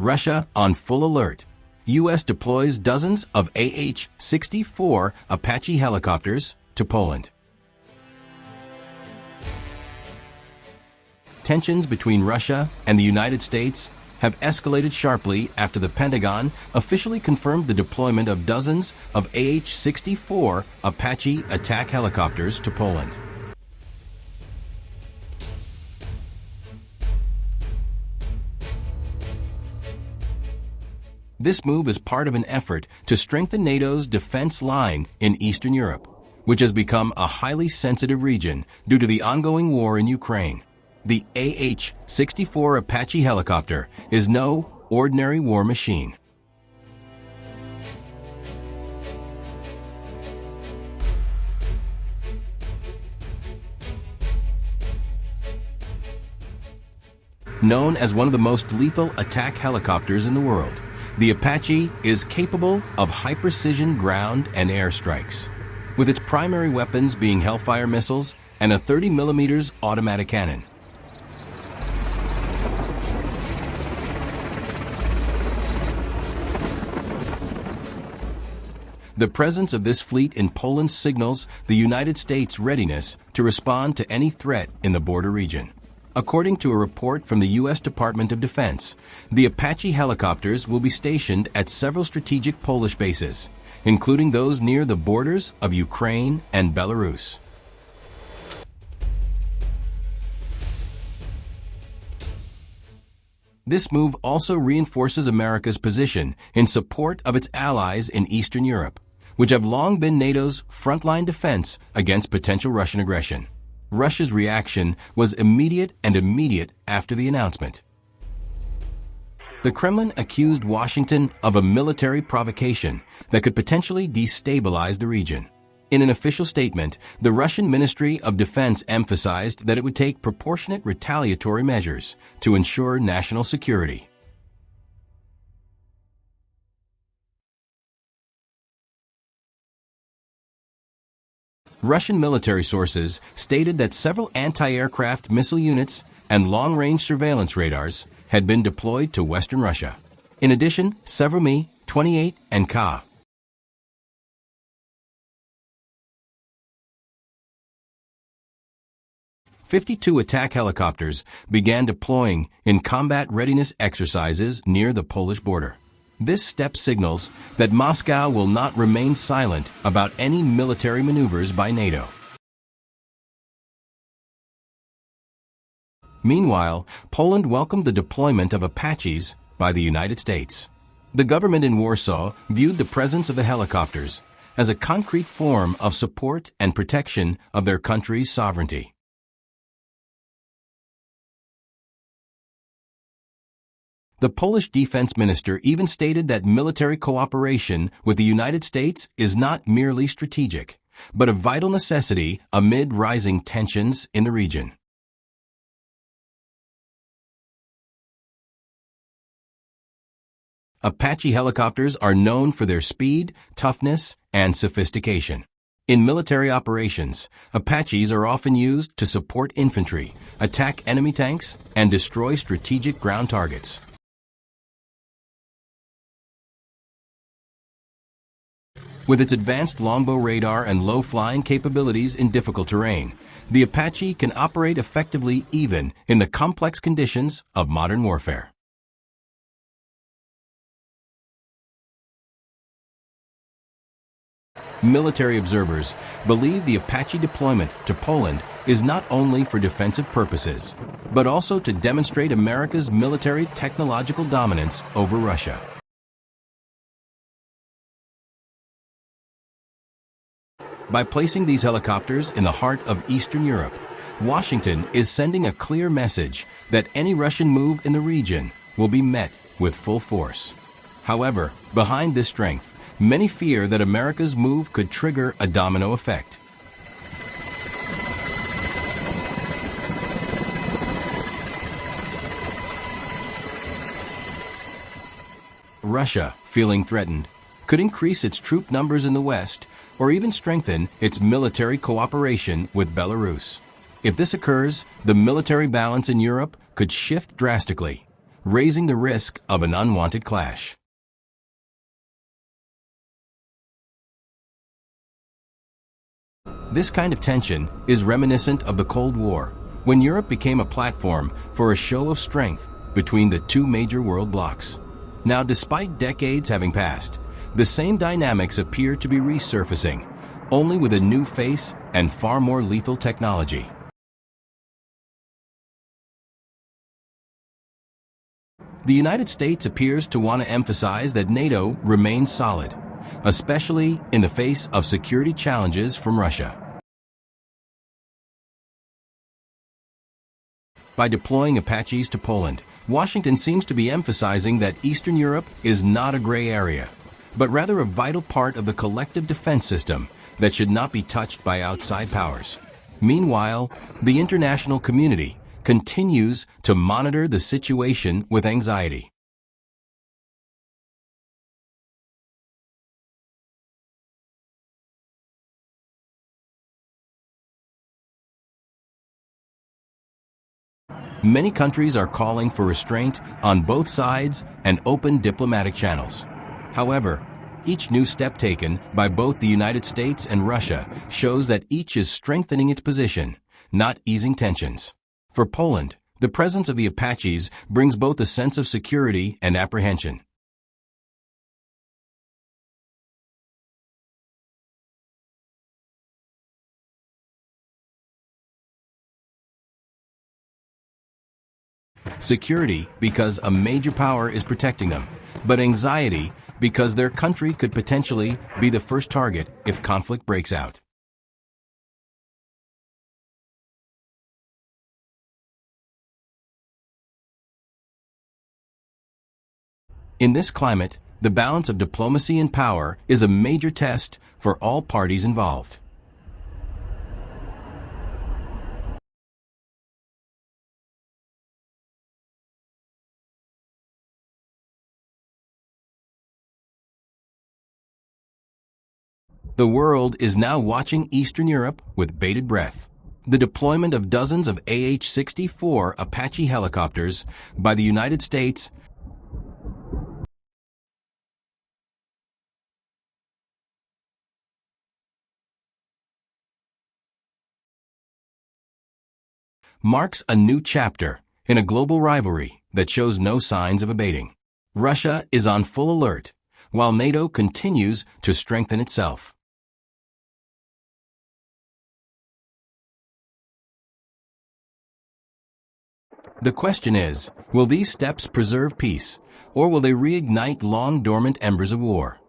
Russia on full alert. U.S. deploys dozens of AH-64 Apache helicopters to Poland. Tensions between Russia and the United States have escalated sharply after the Pentagon officially confirmed the deployment of dozens of AH-64 Apache attack helicopters to Poland. This move is part of an effort to strengthen NATO's defense line in Eastern Europe, which has become a highly sensitive region due to the ongoing war in Ukraine. The AH-64 Apache helicopter is no ordinary war machine. Known as one of the most lethal attack helicopters in the world, the Apache is capable of high-precision ground and air strikes, with its primary weapons being Hellfire missiles and a 30mm automatic cannon. The presence of this fleet in Poland signals the United States' readiness to respond to any threat in the border region. According to a report from the U.S. Department of Defense, the Apache helicopters will be stationed at several strategic Polish bases, including those near the borders of Ukraine and Belarus. This move also reinforces America's position in support of its allies in Eastern Europe, which have long been NATO's frontline defense against potential Russian aggression. Russia's reaction was immediate after the announcement. The Kremlin accused Washington of a military provocation that could potentially destabilize the region. In an official statement, the Russian Ministry of Defense emphasized that it would take proportionate retaliatory measures to ensure national security. Russian military sources stated that several anti-aircraft missile units and long-range surveillance radars had been deployed to western Russia. In addition, several Mi-28 and Ka 52 attack helicopters began deploying in combat readiness exercises near the Polish border. This step signals that Moscow will not remain silent about any military maneuvers by NATO. Meanwhile, Poland welcomed the deployment of Apaches by the United States. The government in Warsaw viewed the presence of the helicopters as a concrete form of support and protection of their country's sovereignty. The Polish defense minister even stated that military cooperation with the United States is not merely strategic, but a vital necessity amid rising tensions in the region. Apache helicopters are known for their speed, toughness, and sophistication. In military operations, Apaches are often used to support infantry, attack enemy tanks, and destroy strategic ground targets. With its advanced longbow radar and low-flying capabilities in difficult terrain, the Apache can operate effectively even in the complex conditions of modern warfare. Military observers believe the Apache deployment to Poland is not only for defensive purposes, but also to demonstrate America's military technological dominance over Russia. By placing these helicopters in the heart of Eastern Europe, Washington is sending a clear message that any Russian move in the region will be met with full force. However, behind this strength, many fear that America's move could trigger a domino effect. Russia, feeling threatened, could increase its troop numbers in the West or even strengthen its military cooperation with Belarus. If this occurs, the military balance in Europe could shift drastically, raising the risk of an unwanted clash. This kind of tension is reminiscent of the Cold War, when Europe became a platform for a show of strength between the two major world blocs. Now, despite decades having passed, the same dynamics appear to be resurfacing, only with a new face and far more lethal technology. The United States appears to want to emphasize that NATO remains solid, especially in the face of security challenges from Russia. By deploying Apaches to Poland, Washington seems to be emphasizing that Eastern Europe is not a gray area, but rather a vital part of the collective defense system that should not be touched by outside powers. Meanwhile, the international community continues to monitor the situation with anxiety. Many countries are calling for restraint on both sides and open diplomatic channels. However, each new step taken by both the United States and Russia shows that each is strengthening its position, not easing tensions. For Poland, the presence of the Apaches brings both a sense of security and apprehension. Security because a major power is protecting them, but anxiety because their country could potentially be the first target if conflict breaks out. In this climate, the balance of diplomacy and power is a major test for all parties involved. The world is now watching Eastern Europe with bated breath. The deployment of dozens of AH-64 Apache helicopters by the United States marks a new chapter in a global rivalry that shows no signs of abating. Russia is on full alert, while NATO continues to strengthen itself. The question is, will these steps preserve peace, or will they reignite long-dormant embers of war?